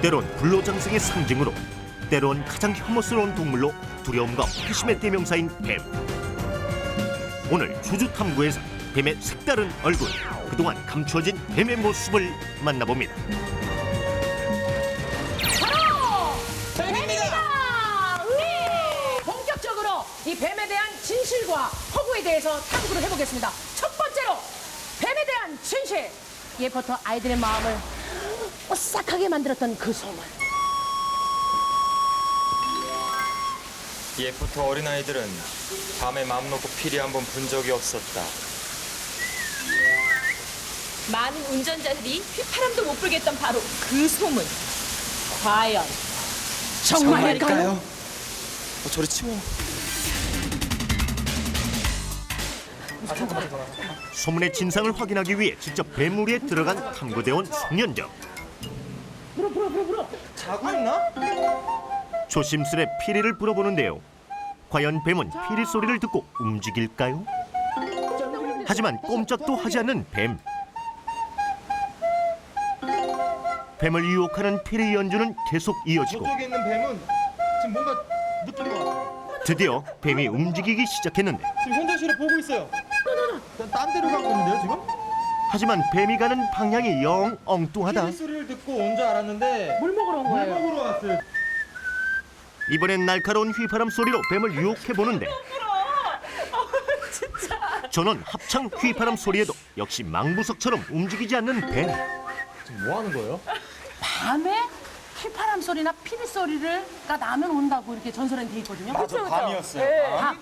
때론 불로장생의 상징으로, 때론 가장 혐오스러운 동물로 두려움과 호기심의 대명사인 뱀. 오늘 주주탐구에서 뱀의 색다른 얼굴, 그동안 감추어진 뱀의 모습을 만나봅니다. 본격적으로 이 뱀에 대한 진실과 허구에 대해서 탐구를 해보겠습니다. 첫 번째로 뱀에 대한 진실. 예부터 아이들의 마음을 오싹하게 만들었던 그 소문. 옛부터 어린아이들은 밤에 맘 놓고 피리 한 번 분 적이 없었다. 많은 운전자들이 휘파람도 못 불게 했던 바로 그 소문. 과연 정말일까요? 저리 치워. 소문의 진상을 확인하기 위해 직접 뱀무리에 들어간 탐구대원 송현정. 자고 있나? 조심스레 피리를 불어보는데요. 과연 뱀은 피리 소리를 듣고 움직일까요? 하지만 꼼짝도 하지 않는 뱀. 뱀을 유혹하는 피리 연주는 계속 이어지고, 저쪽에 있는 뱀은 지금 뭔가 느낀 것 같아요. 드디어 뱀이 움직이기 시작했는데, 지금 현장실에 보고 있어요. 딴 데로 가고 있는데요, 지금? 하지만 뱀이 가는 방향이 영 엉뚱하다. 피리 소리를 듣고 온 줄 알았는데 물 먹으러 온 물 거예요. 먹으러 왔어요. 이번엔 날카로운 휘파람 소리로 뱀을 유혹해 보는데, 저는 합창 휘파람 소리에도 역시 망부석처럼 움직이지 않는 뱀. 지금 뭐 하는 거예요? 밤에 휘파람 소리나 피리 소리가 나면 온다고 이렇게 전설엔 돼 있거든요. 맞아, 밤이었어요. 네. 밤.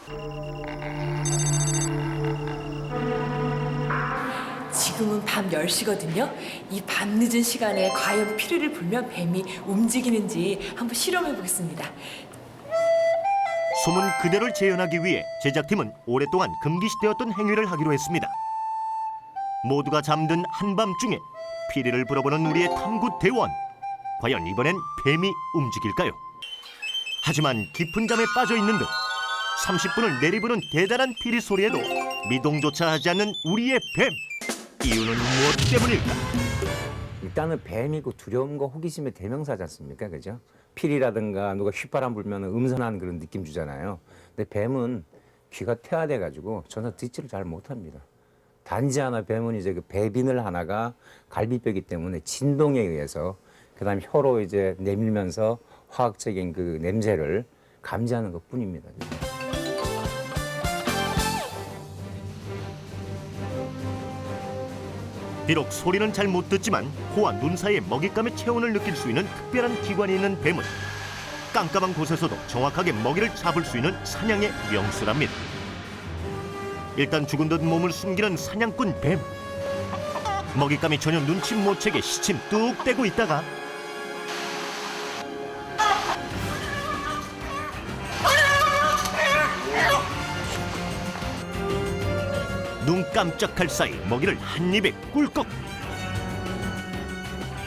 지금은 밤 10시거든요. 이 밤늦은 시간에 과연 피리를 불면 뱀이 움직이는지 한번 실험해 보겠습니다. 소문 그대로를 재현하기 위해 제작팀은 오랫동안 금기시되었던 행위를 하기로 했습니다. 모두가 잠든 한밤중에 피리를 불어보는 우리의 탐구대원. 과연 이번엔 뱀이 움직일까요? 하지만 깊은 잠에 빠져있는 듯 30분을 내리부는 대단한 피리 소리에도 미동조차 하지 않는 우리의 뱀. 이유는 무엇 때문일까? 일단은 뱀이고 두려움과 호기심의 대명사지 않습니까? 그죠? 필이라든가 누가 휘파람 불면 음산한 그런 느낌 주잖아요. 근데 뱀은 귀가 퇴화돼가지고 전혀 듣지를 잘 못합니다. 단지 하나 뱀은 이제 그 배비늘 하나가 갈비뼈이기 때문에 진동에 의해서 그다음 혀로 이제 내밀면서 화학적인 그 냄새를 감지하는 것 뿐입니다. 비록 소리는 잘 못 듣지만 코와 눈 사이에 먹잇감의 체온을 느낄 수 있는 특별한 기관이 있는 뱀은 깜깜한 곳에서도 정확하게 먹이를 잡을 수 있는 사냥의 명수랍니다. 일단 죽은 듯 몸을 숨기는 사냥꾼 뱀. 먹잇감이 전혀 눈치 못 채게 시침 뚝 떼고 있다가 눈 깜짝할 사이 먹이를 한 입에 꿀꺽.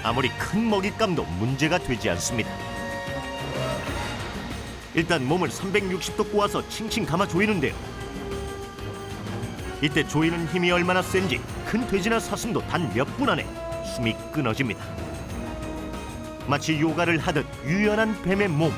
아무리 큰 먹잇감도 문제가 되지 않습니다. 일단 몸을 360도 꼬아서 칭칭 감아 조이는데요. 이때 조이는 힘이 얼마나 센지 큰 돼지나 사슴도 단 몇 분 안에 숨이 끊어집니다. 마치 요가를 하듯 유연한 뱀의 몸.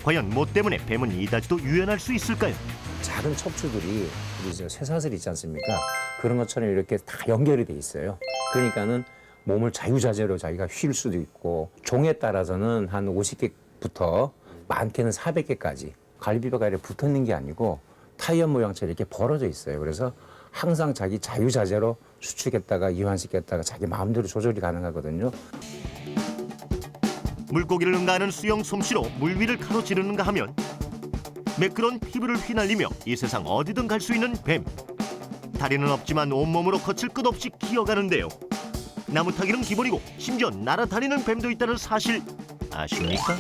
과연 뭐 때문에 뱀은 이다지도 유연할 수 있을까요? 작은 척추들이 우리 저 쇠사슬 있지 않습니까? 그런 것처럼 이렇게 다 연결이 돼 있어요. 그러니까는 몸을 자유자재로 자기가 휠 수도 있고, 종에 따라서는 한 50개부터 많게는 400개까지 갈비뼈가 이렇게 붙어 있는 게 아니고 타이어 모양처럼 이렇게 벌어져 있어요. 그래서 항상 자기 자유자재로 수축했다가 이완시켰다가 자기 마음대로 조절이 가능하거든요. 물고기를 응가하는 수영 솜씨로 물 위를 가로지르는가 하면 매끄러운 피부를 휘날리며 이 세상 어디든 갈 수 있는 뱀. 다리는 없지만 온몸으로 겉을 끝없이 기어가는데요. 나무 타기는 기본이고 심지어 날아다니는 뱀도 있다는 사실 아십니까?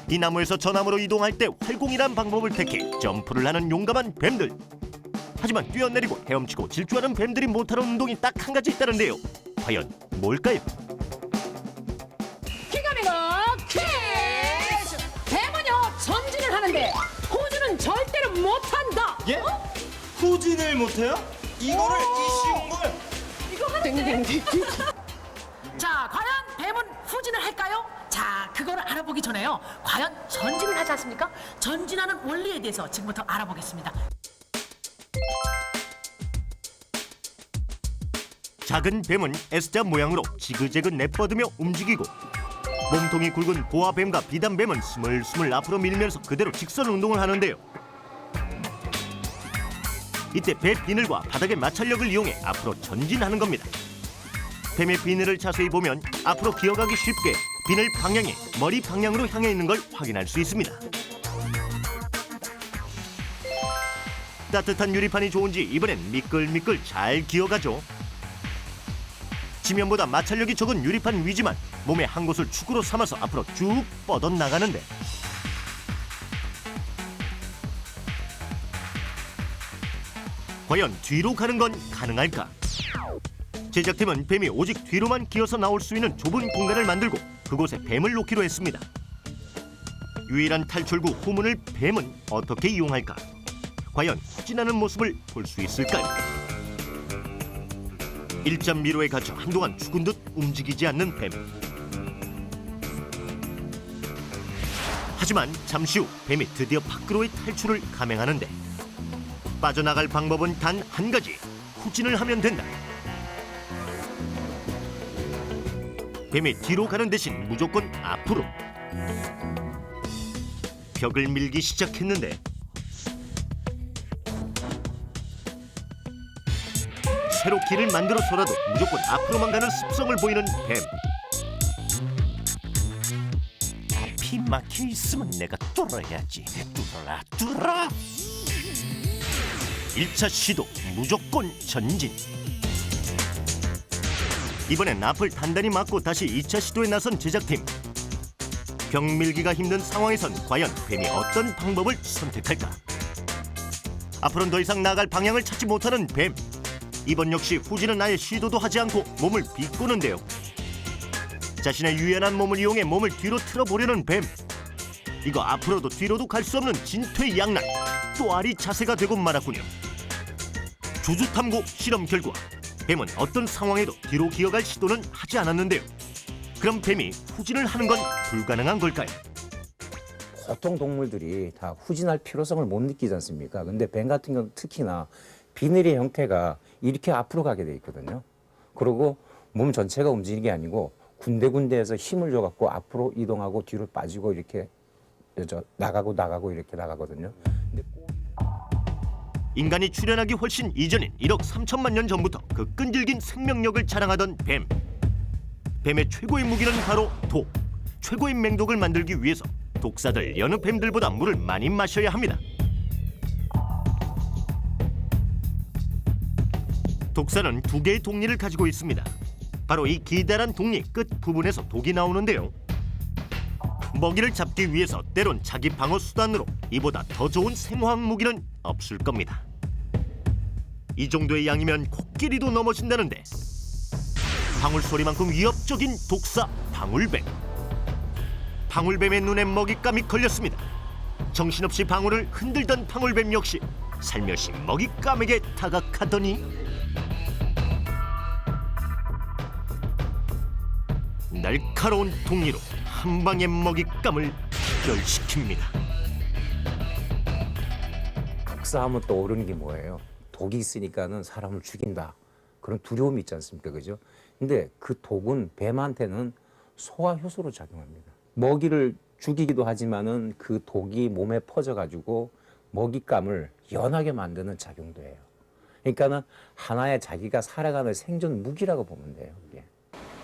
이 나무에서 저 나무로 이동할 때 활공이란 방법을 택해 점프를 하는 용감한 뱀들. 하지만 뛰어내리고 헤엄치고 질주하는 뱀들이 못하는 운동이 딱 한 가지 있다는데요. 과연 뭘까요? 기가미가 퀴즈! 뱀은요 전진을 하는데 호주는 절대로 못한다. 예? 후진을 못해요? 이거를 이 쉬운 걸? 이거 땡땡땡. 자, 과연 뱀은 후진을 할까요? 그거를 알아보기 전에요. 과연 전진을 하지 않습니까? 전진하는 원리에 대해서 지금부터 알아보겠습니다. 작은 뱀은 S자 모양으로 지그재그 내뻗으며 움직이고 몸통이 굵은 보아뱀과 비단뱀은 스물스물 앞으로 밀면서 그대로 직선 운동을 하는데요. 이때 배 비늘과 바닥의 마찰력을 이용해 앞으로 전진하는 겁니다. 뱀의 비늘을 자세히 보면 앞으로 기어가기 쉽게 비늘 방향이 머리 방향으로 향해 있는 걸 확인할 수 있습니다. 따뜻한 유리판이 좋은지 이번엔 미끌미끌 잘 기어가죠. 지면보다 마찰력이 적은 유리판 위지만 몸의 한 곳을 축으로 삼아서 앞으로 쭉 뻗어나가는데 과연 뒤로 가는 건 가능할까? 제작팀은 뱀이 오직 뒤로만 기어서 나올 수 있는 좁은 공간을 만들고 그곳에 뱀을 놓기로 했습니다. 유일한 탈출구 후문을 뱀은 어떻게 이용할까? 과연 후진하는 모습을 볼 수 있을까요? 일점 미로에 갇혀 한동안 죽은 듯 움직이지 않는 뱀. 하지만 잠시 후 뱀이 드디어 밖으로의 탈출을 감행하는데 빠져나갈 방법은 단 한 가지, 후진을 하면 된다. 뱀이 뒤로 가는 대신 무조건 앞으로. 벽을 밀기 시작했는데 새로 길을 만들어서라도 무조건 앞으로만 가는 습성을 보이는 뱀. 앞이 막혀 있으면 내가 뚫어야지. 뚫어라. 1차 시도 무조건 전진. 이번엔 앞을 단단히 막고 다시 2차 시도에 나선 제작팀. 벽 밀기가 힘든 상황에선 과연 뱀이 어떤 방법을 선택할까? 앞으로는 더 이상 나갈 방향을 찾지 못하는 뱀. 이번 역시 후진은 아예 시도도 하지 않고 몸을 비꼬는데요. 자신의 유연한 몸을 이용해 몸을 뒤로 틀어보려는 뱀. 이거 앞으로도 뒤로도 갈 수 없는 진퇴양난. 또아리 자세가 되고 말았군요. 주주탐구 실험 결과 뱀은 어떤 상황에도 뒤로 기어갈 시도는 하지 않았는데요. 그럼 뱀이 후진을 하는 건 불가능한 걸까요? 보통 동물들이 다 후진할 필요성을 못 느끼지 않습니까? 근데 뱀 같은 경우는 특히나 비늘의 형태가 이렇게 앞으로 가게 돼 있거든요. 그리고 몸 전체가 움직이는 게 아니고 군데군데에서 힘을 줘갖고 앞으로 이동하고 뒤로 빠지고 이렇게 나가고 이렇게 나가거든요. 근데 인간이 출현하기 훨씬 이전인 1억 3천만 년 전부터 그 끈질긴 생명력을 자랑하던 뱀. 뱀의 최고의 무기는 바로 독. 최고의 맹독을 만들기 위해서 독사들 여느 뱀들보다 물을 많이 마셔야 합니다. 독사는 두 개의 독리를 가지고 있습니다. 바로 이 기다란 독리 끝 부분에서 독이 나오는데요. 먹이를 잡기 위해서 때론 자기 방어 수단으로 이보다 더 좋은 생화학 무기는 없을 겁니다. 이 정도의 양이면 코끼리도 넘어진다는데 방울 소리만큼 위협적인 독사 방울뱀. 방울뱀의 눈에 먹잇감이 걸렸습니다. 정신없이 방울을 흔들던 방울뱀 역시 살며시 먹잇감에게 다가가더니 날카로운 독리로 한 방의 먹잇감을 기절시킵니다. 독사하면 떠오르는 게 뭐예요? 독이 있으니까는 사람을 죽인다. 그런 두려움이 있지 않습니까? 그죠? 근데 그 독은 뱀한테는 소화 효소로 작용합니다. 먹이를 죽이기도 하지만은 그 독이 몸에 퍼져가지고 먹잇감을 연하게 만드는 작용도 해요. 그러니까는 하나의 자기가 살아가는 생존 무기라고 보면 돼요. 이게.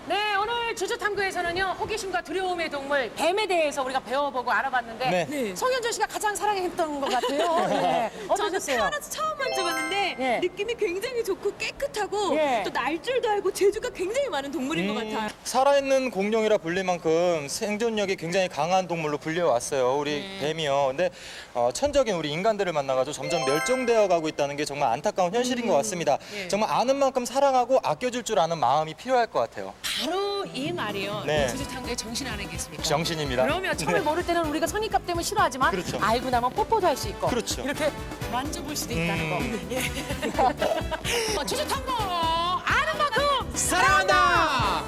네, 오늘 주주탐구에서는요 호기심과 두려움의 동물 뱀에 대해서 우리가 배워보고 알아봤는데 네. 송현준 씨가 가장 사랑했던 것 같아요. 네. 저는 어떠셨어요? 태어나서 처음 만져봤는데 예. 느낌이 굉장히 좋고 깨끗하고 예. 또 날 줄도 알고 재주가 굉장히 많은 동물인 것 같아요. 살아있는 공룡이라 불릴 만큼 생존력이 굉장히 강한 동물로 불려왔어요. 우리 뱀이요. 근데 천적인 우리 인간들을 만나가지고 점점 멸종되어 가고 있다는 게 정말 안타까운 현실인 것 같습니다. 정말 아는 만큼 사랑하고 아껴줄 줄 아는 마음이 필요할 것 같아요. 바로 이 말이요. 네. 주주탐구의 정신 아니겠습니까? 정신입니다. 그러면 처음에 네. 모를 때는 우리가 선입값 때문에 싫어하지만 그렇죠. 알고 나면 뽀뽀도 할 수 있고 그렇죠. 이렇게 만져볼 수도 있다는 거. 예. 주주탐구 아는 만큼 사랑한다!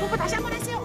뽀뽀 다시 한번 하세요.